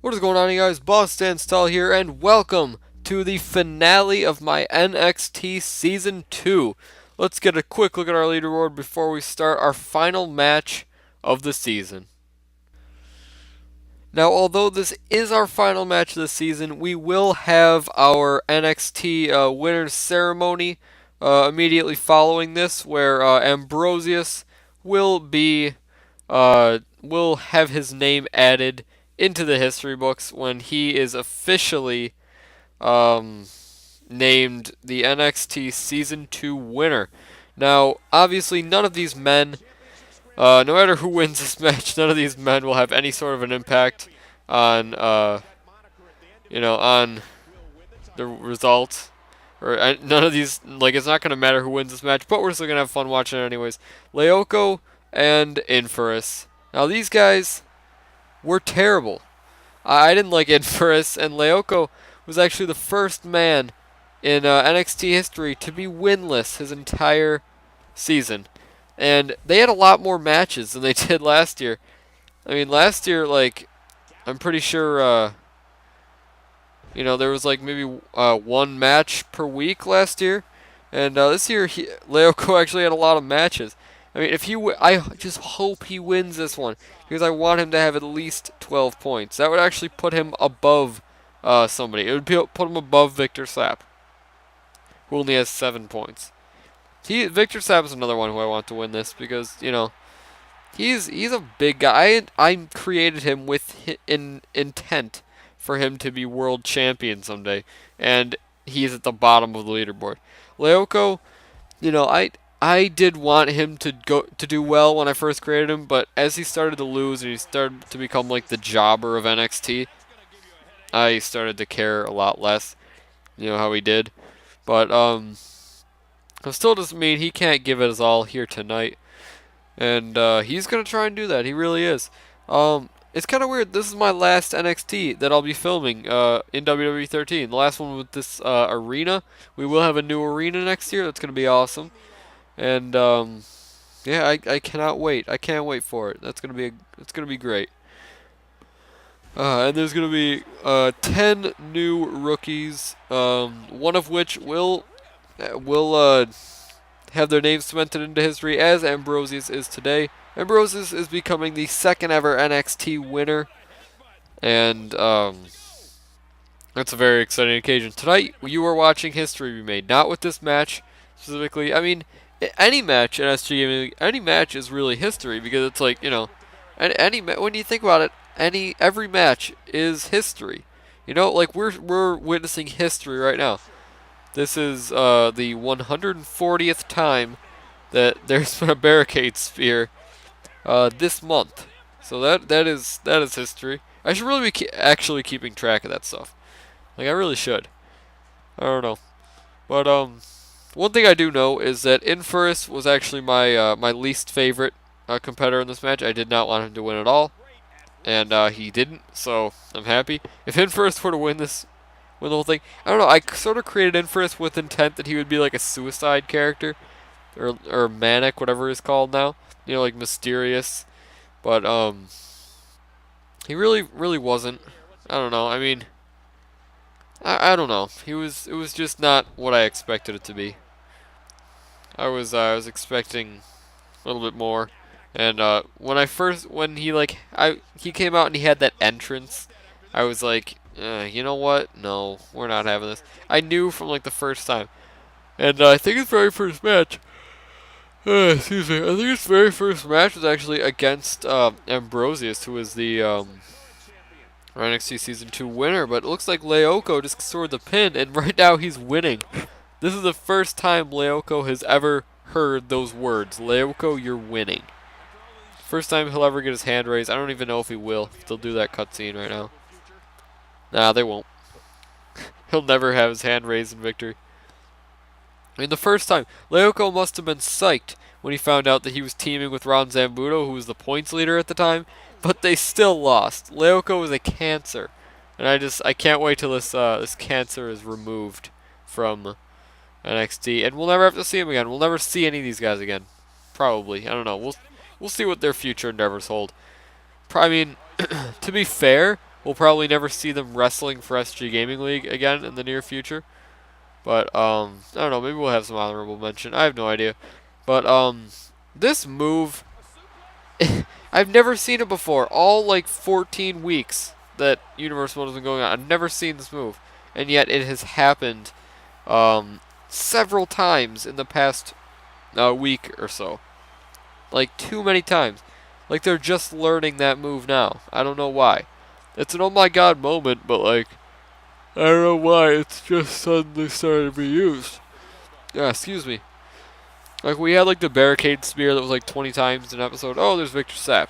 What is going on, you guys? Boss Stands Tall here, and welcome to the finale of my NXT Season 2. Let's get a quick look at our leaderboard before we start our final match of the season. Now, although this is our final match of the season, we will have our NXT Winners Ceremony immediately following this, where Ambrosios will be will have his name added into the history books when he is officially um, named the NXT Season 2 winner. Now, obviously, none of these men, no matter who wins this match, none of these men will have any sort of an impact on, on the result. Or none of these, like, it's not going to matter who wins this match, but we're still going to have fun watching it anyways. Leoko and Inferus. Now, these guys were terrible. I didn't like Inferus, and Leoko was actually the first man in NXT history to be winless his entire season. And they had a lot more matches than they did last year. I mean, last year, like, I'm pretty sure, there was like maybe one match per week last year. And this year, Leoko actually had a lot of matches. I mean, I just hope he wins this one because I want him to have at least 12 points. That would actually put him above somebody. It would put him above Victor Sapp, who only has 7 points. Victor Sapp is another one who I want to win this because he's a big guy. I created him with intent for him to be world champion someday, and he's at the bottom of the leaderboard. Leoko, I did want him to do well when I first created him, but as he started to lose and he started to become like the jobber of NXT, I started to care a lot less. You know how he did, but it still doesn't mean he can't give it his all here tonight, and he's gonna try and do that. He really is. It's kind of weird. This is my last NXT that I'll be filming in WWE 13. The last one with this arena. We will have a new arena next year. That's gonna be awesome. And yeah, I cannot wait. I can't wait for it. It's gonna be great. And there's gonna be 10 new rookies. One of which will have their names cemented into history, as Ambrosios is today. Ambrosios is becoming the second ever NXT winner, and that's a very exciting occasion. Tonight, you are watching history be made, not with this match specifically. I mean, any match in SG, any match is really history because it's like, when you think about it, every match is history. Like we're witnessing history right now. This is the 140th time that there's been a barricade spear this month. So that is history. I should really be actually keeping track of that stuff. Like I really should. I don't know, but one thing I do know is that Inferus was actually my least favorite competitor in this match. I did not want him to win at all, and he didn't. So I'm happy. If Inferus were to win the whole thing, I don't know. I sort of created Inferus with intent that he would be like a suicide character, or manic, whatever it's called now. Like mysterious, but he really wasn't. I don't know. I mean, I don't know. It was just not what I expected it to be. I was expecting a little bit more, and when he came out and he had that entrance, I was like, you know what? No, we're not having this. I knew from like the first time, and I think his very first match. Excuse me. I think his very first match was actually against Ambrosios, who was the NXT Season 2 winner, but it looks like Leoko just scored the pin, and right now he's winning. This is the first time Leoko has ever heard those words. Leoko, you're winning. First time he'll ever get his hand raised. I don't even know if he will. If they'll do that cutscene right now. Nah, they won't. He'll never have his hand raised in victory. I mean, the first time, Leoko must have been psyched when he found out that he was teaming with Ron Zambuto, who was the points leader at the time, but they still lost. Leoko is a cancer, and I can't wait till this cancer is removed from NXT, and we'll never have to see him again. We'll never see any of these guys again. Probably. I don't know. We'll see what their future endeavors hold. I mean, to be fair, we'll probably never see them wrestling for SG Gaming League again in the near future. But I don't know. Maybe we'll have some honorable mention. I have no idea. But this move, I've never seen it before. All like 14 weeks that Universal has been going on, I've never seen this move, and yet it has happened several times in the past week or so. Like too many times. Like they're just learning that move now. I don't know why. It's an oh my god moment, but like I don't know why it's just suddenly started to be used. Yeah, excuse me. Like we had like the barricade spear that was like 20 times an episode. Oh, there's Victor Sapp.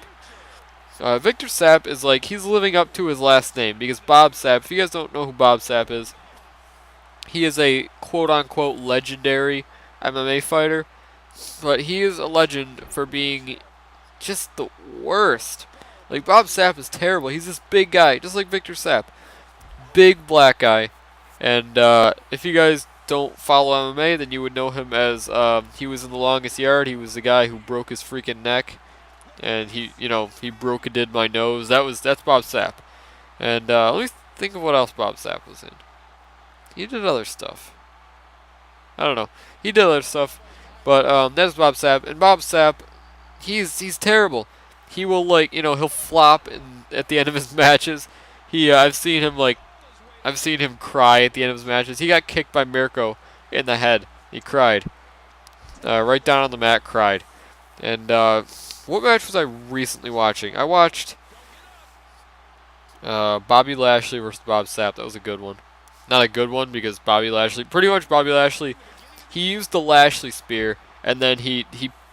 Victor Sapp is like, he's living up to his last name because Bob Sapp, if you guys don't know who Bob Sapp is, he is a quote-unquote legendary MMA fighter, but he is a legend for being just the worst. Like, Bob Sapp is terrible. He's this big guy, just like Victor Sapp. Big black guy. And if you guys don't follow MMA, then you would know him as, he was in The Longest Yard. He was the guy who broke his freaking neck. And he broke-a-did my nose. That's Bob Sapp. And let me think of what else Bob Sapp was in. He did other stuff. I don't know. He did other stuff, but that's Bob Sapp. And Bob Sapp, he's terrible. He will he'll flop at the end of his matches. I've seen him cry at the end of his matches. He got kicked by Mirko in the head. He cried. Right down on the mat, cried. And what match was I recently watching? I watched Bobby Lashley versus Bob Sapp. That was a good one. Not a good one because Bobby Lashley, he used the Lashley spear and then he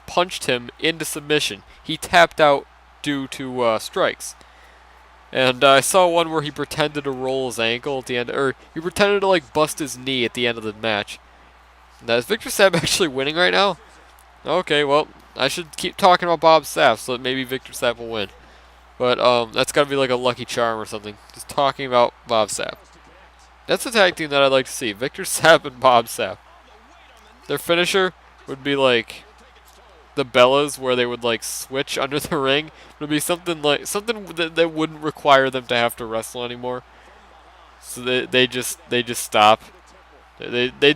punched him into submission. He tapped out due to strikes. And I saw one where he pretended to roll his ankle at the end, or he pretended to like bust his knee at the end of the match. Now, is Victor Sapp actually winning right now? Okay, well, I should keep talking about Bob Sapp so that maybe Victor Sapp will win. But that's got to be like a lucky charm or something. Just talking about Bob Sapp. That's a tag team that I'd like to see. Victor Sapp and Bob Sapp. Their finisher would be like the Bellas, where they would like switch under the ring. It would be something that wouldn't require them to have to wrestle anymore. So they just stop. They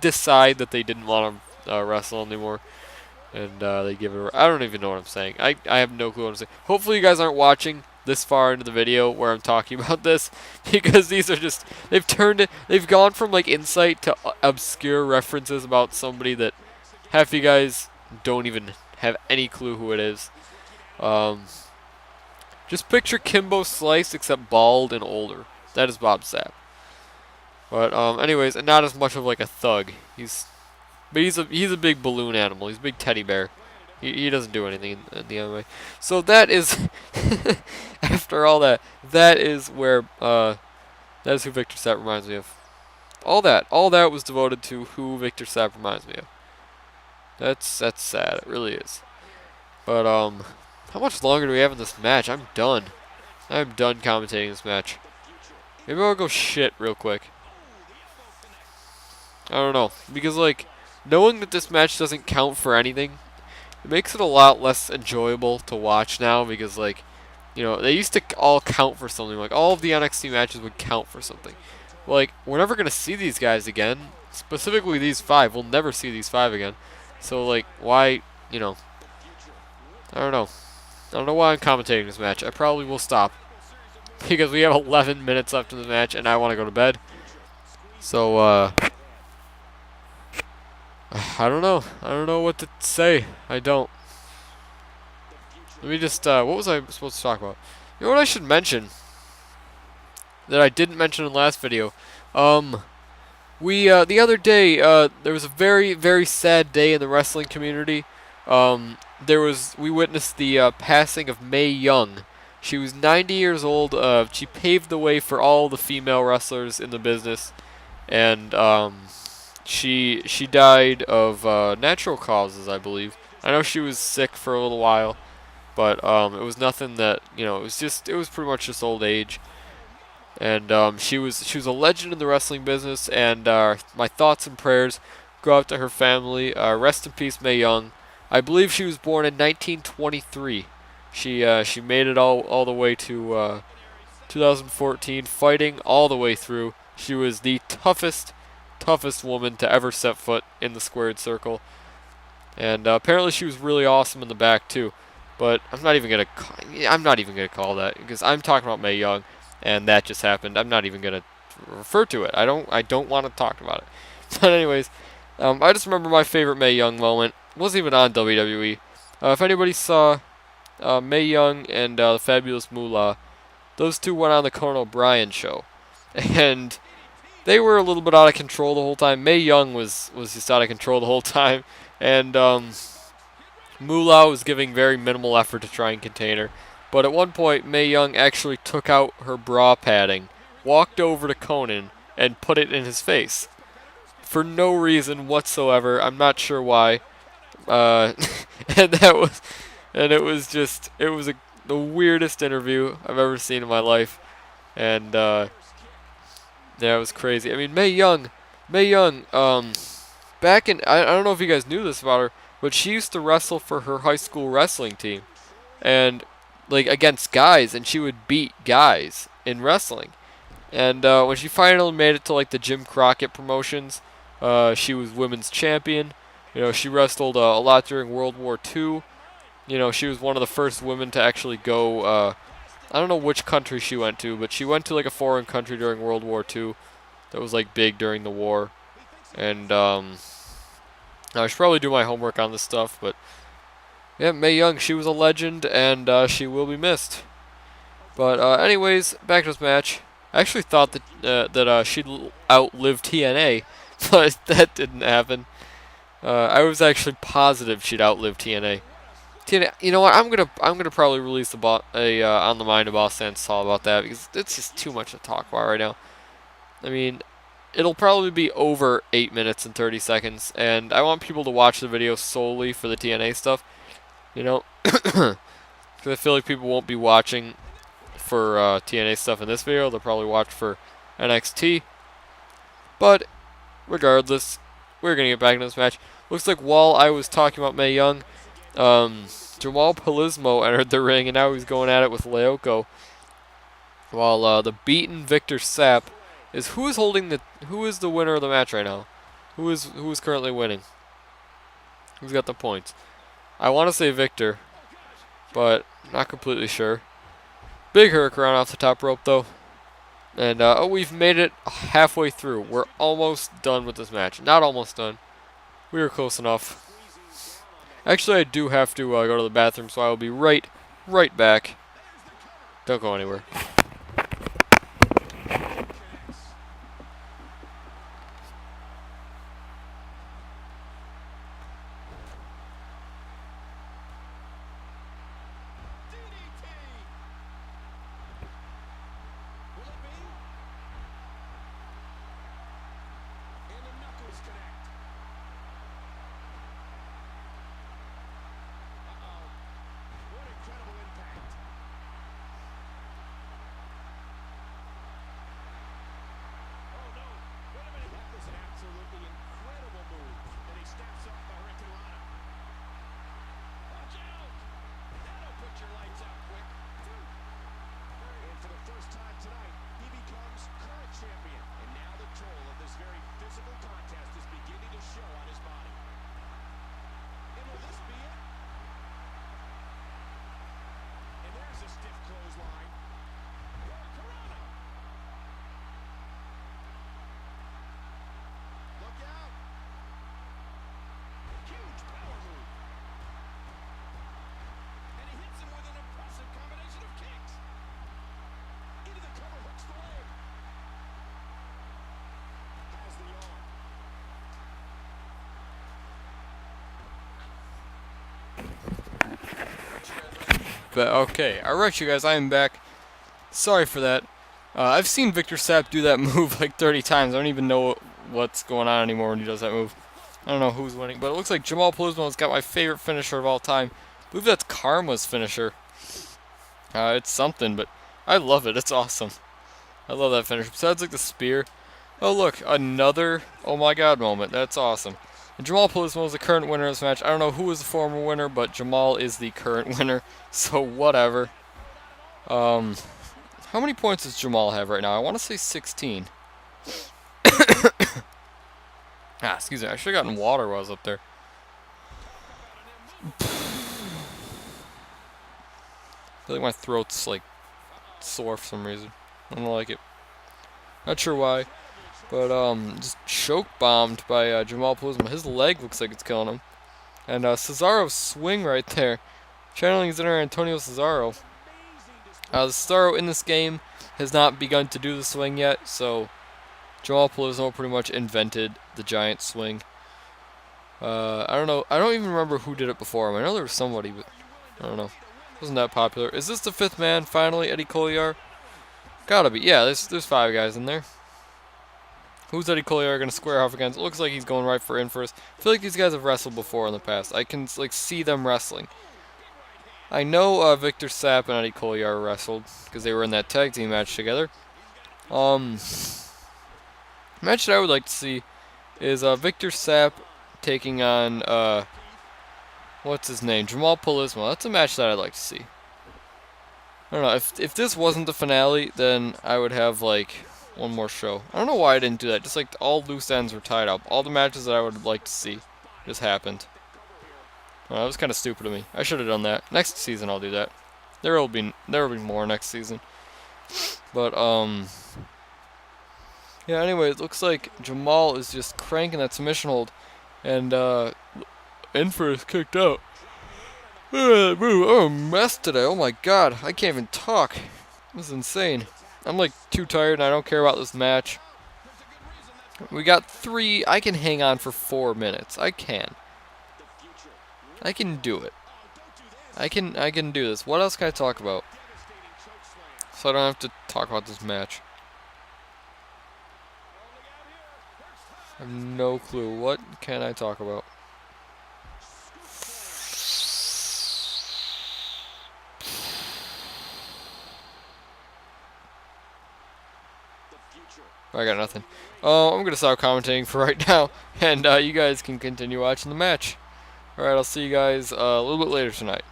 decide that they didn't want to wrestle anymore. And they give it. I don't even know what I'm saying. I have no clue what I'm saying. Hopefully you guys aren't watching this far into the video where I'm talking about this, because these are just, they've gone from like insight to obscure references about somebody that half you guys don't even have any clue who it is. Just picture Kimbo Slice except bald and older. That is Bob Sapp. But anyways, and not as much of like a thug. He's a big balloon animal. He's a big teddy bear. He doesn't do anything in the MMA. So that is, after all that, that is where, that is who Victor Sapp reminds me of. All that was devoted to who Victor Sapp reminds me of. That's sad. It really is. But, how much longer do we have in this match? I'm done. I'm done commentating this match. Maybe I'll go shit real quick. I don't know. Because, like, knowing that this match doesn't count for anything, it makes it a lot less enjoyable to watch now, because, like, they used to all count for something. Like, all of the NXT matches would count for something. Like, we're never going to see these guys again. Specifically these 5. We'll never see these 5 again. So, like, why, I don't know. I don't know why I'm commentating this match. I probably will stop. Because we have 11 minutes left in the match, and I want to go to bed. So, I don't know. I don't know what to say. I don't. Let me just, what was I supposed to talk about? You know what I should mention that I didn't mention in the last video? The other day, there was a very, very sad day in the wrestling community. We witnessed the passing of Mae Young. She was 90 years old. She paved the way for all the female wrestlers in the business. And, She died of natural causes, I believe. I know she was sick for a little while, but it was nothing that, it was pretty much just old age. And she was a legend in the wrestling business, and my thoughts and prayers go out to her family. Rest in peace, Mae Young. I believe she was born in 1923. She made it all the way to 2014, fighting all the way through. She was the toughest woman to ever set foot in the squared circle. And apparently she was really awesome in the back too. But I'm not even gonna call that because I'm talking about Mae Young, and that just happened. I'm not even gonna refer to it. I don't want to talk about it. But anyways, I just remember my favorite Mae Young moment. It wasn't even on WWE. If anybody saw Mae Young and the Fabulous Moolah, those two went on the Conan O'Brien show, and they were a little bit out of control the whole time. Mae Young was just out of control the whole time, and Moolah was giving very minimal effort to try and contain her. But at one point, Mae Young actually took out her bra padding, walked over to Conan, and put it in his face. For no reason whatsoever. I'm not sure why. And it was the weirdest interview I've ever seen in my life. And yeah, it was crazy. I mean, Mae Young, back in, I don't know if you guys knew this about her, but she used to wrestle for her high school wrestling team, and like against guys, and she would beat guys in wrestling. And when she finally made it to like the Jim Crockett promotions, she was women's champion. You know, she wrestled a lot during World War II. You know, she was one of the first women to actually go. I don't know which country she went to, but she went to like a foreign country during World War II that was like big during the war. And I should probably do my homework on this stuff, but yeah, Mae Young, she was a legend, and she will be missed. But anyways, back to this match. I actually thought that she'd outlive TNA, but that didn't happen. I was actually positive she'd outlive TNA. TNA, you know what? I'm gonna probably release on the Mind of Boss Sansal about that because it's just too much to talk about right now. I mean, it'll probably be over 8 minutes and 30 seconds, and I want people to watch the video solely for the TNA stuff. You know, because I feel like people won't be watching for TNA stuff in this video. They'll probably watch for NXT. But regardless, we're gonna get back into this match. Looks like while I was talking about Mae Young, Jamal Palismo entered the ring, and now he's going at it with Leoko. While the beaten Victor Sapp who is the winner of the match right now? Who is currently winning? Who's got the points? I want to say Victor, but not completely sure. Big Hurricane off the top rope though. And we've made it halfway through. We're almost done with this match. Not almost done. We were close enough. Actually, I do have to go to the bathroom, so I will be right back. Don't go anywhere. But okay, alright you guys, I am back. Sorry for that. I've seen Victor Sapp do that move like 30 times. I don't even know what's going on anymore when he does that move. I don't know who's winning, but it looks like Jamal Palismo's got my favorite finisher of all time. I believe that's Karma's finisher. It's something, but I love it. It's awesome. I love that finisher. Besides like the spear. Oh look, another oh my god moment. That's awesome. And Jamal Palismo is the current winner of this match. I don't know who was the former winner, but Jamal is the current winner. So whatever. How How many points does Jamal have right now? I want to say 16. Excuse me. I should have gotten water while I was up there. I feel like my throat's like sore for some reason. I don't like it. Not sure why. But just choke bombed by Jamal Pulizma. His leg looks like it's killing him. And Cesaro's swing right there. Channeling his inner Antonio Cesaro. Cesaro in this game has not begun to do the swing yet, so Jamal Pulizma pretty much invented the giant swing. I don't know. I don't even remember who did it before him. I know there was somebody, but I don't know. It wasn't that popular. Is this the fifth man finally, Eddie Collier? Gotta be. Yeah, there's 5 guys in there. Who's Eddie Collier going to square off against? It looks like he's going right for in first. I feel like these guys have wrestled before in the past. I can like see them wrestling. I know Victor Sapp and Eddie Collier wrestled because they were in that tag team match together. Match that I would like to see is Victor Sapp taking on what's his name? Jamal Pulizma. That's a match that I'd like to see. I don't know, if this wasn't the finale, then I would have like one more show. I don't know why I didn't do that. Just like all loose ends were tied up. All the matches that I would like to see just happened. That was kind of stupid of me. I should have done that. Next season I'll do that. There will be more next season. But yeah, anyway, it looks like Jamal is just cranking that submission hold, and Infers kicked out. Oh, a mess today. Oh my god, I can't even talk. This is insane. I'm like too tired and I don't care about this match. We got 3. I can hang on for 4 minutes. I can do it. I can do this. What else can I talk about? So I don't have to talk about this match. I have no clue. What can I talk about? I got nothing. I'm going to stop commentating for right now, and you guys can continue watching the match. Alright, I'll see you guys a little bit later tonight.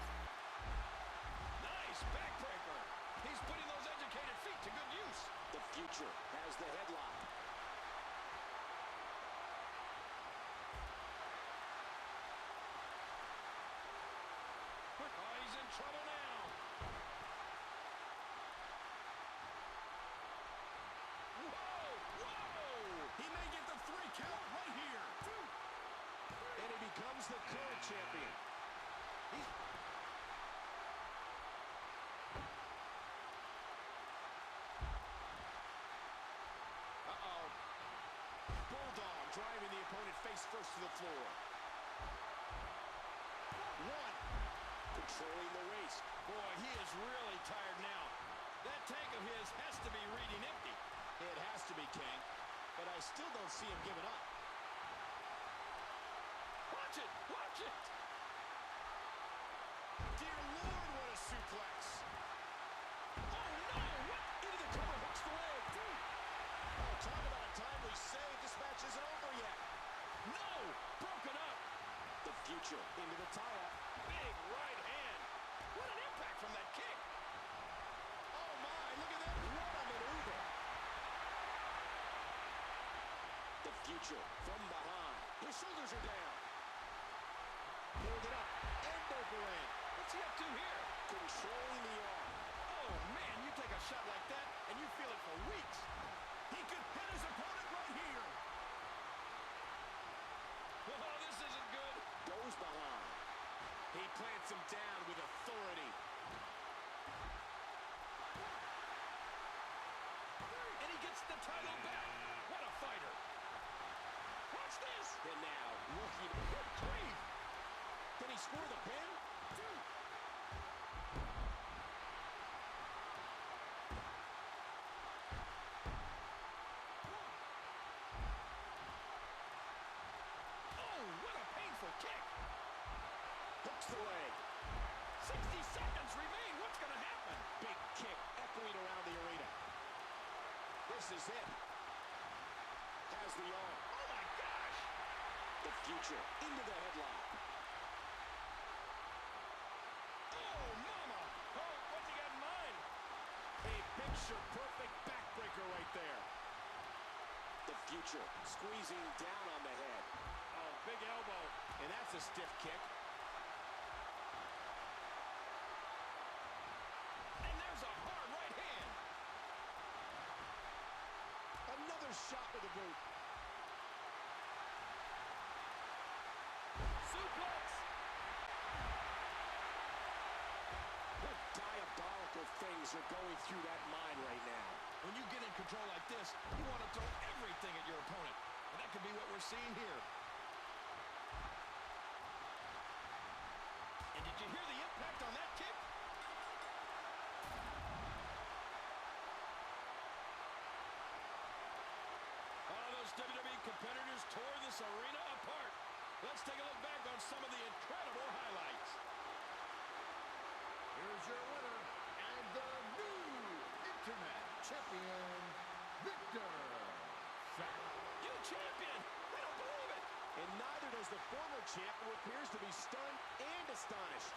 Nice backbreaker. He's putting those educated feet to good use. The future has the headlock. Oh, he's in trouble now. Whoa! He may get the 3 count right here. And he becomes the current champion. Uh-oh. Bulldog driving the opponent face first to the floor. 1. Controlling the waist. Boy, he is really tired now. That tank of his has to be reading empty. It has to be, King. But I still don't see him giving up. Watch it! Watch it! Dear Lord, what a suplex! Oh, no! What? Into the cover, hooks the leg. Oh, talk about a timely save. This match isn't over yet. No! Broken up. The future into the tie-up. Big right hand. What an impact from that kick. Oh, my. Look at that. What a maneuver. The future from behind. His shoulders are down. Hold it up. End over end. What's he up to here? Controlling the arm. Oh, man, you take a shot like that, and you feel it for weeks. He could hit his opponent right here. Oh, this isn't good. Goes behind. He plants him down with authority. And he gets the title back. What a fighter. Watch this. And now, looking at good grief. Can he score the pin? Oh, what a painful kick. Hooks the leg. 60 seconds remain. What's going to happen? Big kick echoing around the arena. This is it. Has the arm. Oh, my gosh. The future into the headlock. Oh, mama. Oh, what's he got in mind? A big Picture perfect backbreaker right there. The future squeezing down on the head. Oh, big elbow. And that's a stiff kick. And there's a hard right hand. Another shot with a boot. Suplex. What diabolical things are going through that mind right now? When you get in control like this, you want to throw everything at your opponent. And that could be what we're seeing here. And did you hear the impact on that kick? Oh, those WWE competitors tore this arena apart. Let's take a look back on some of the incredible highlights. Here's your winner and the new Internet Champion, Victor. You champion! I don't believe it! And neither does the former champ, who appears to be stunned and astonished.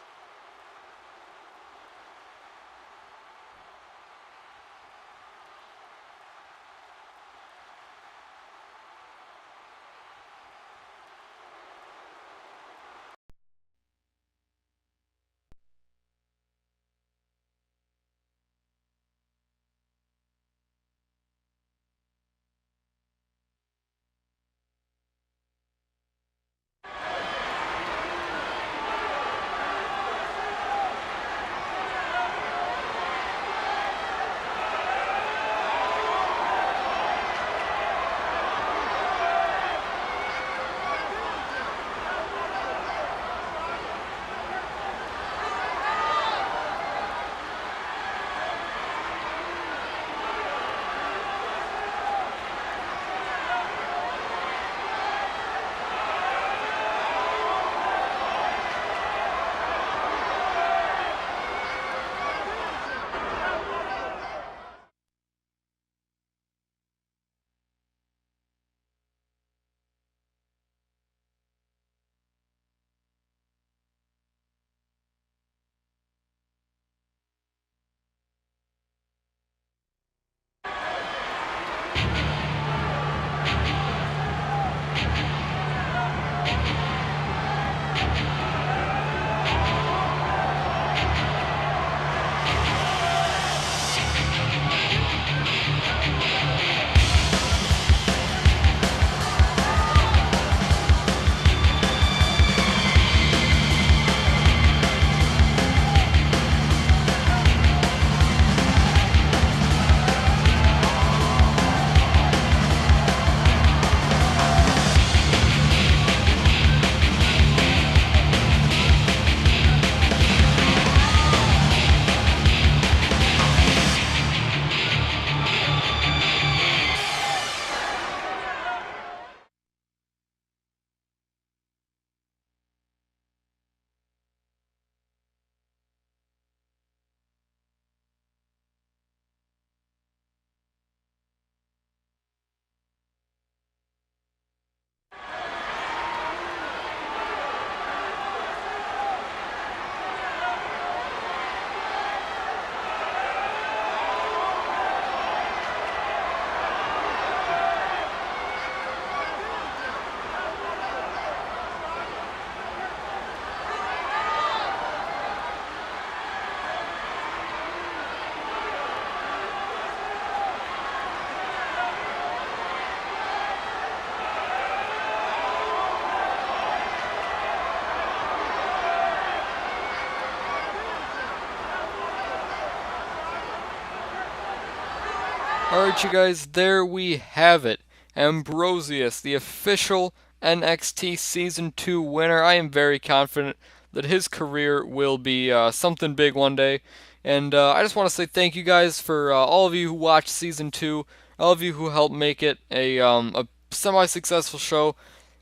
Alright, you guys, there we have it. Ambrosios, the official NXT Season 2 winner. I am very confident that his career will be something big one day. And I just want to say thank you guys for all of you who watched Season 2, all of you who helped make it a semi-successful show.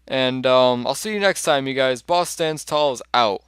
And I'll see you next time, you guys. Boss Stands Tall is out.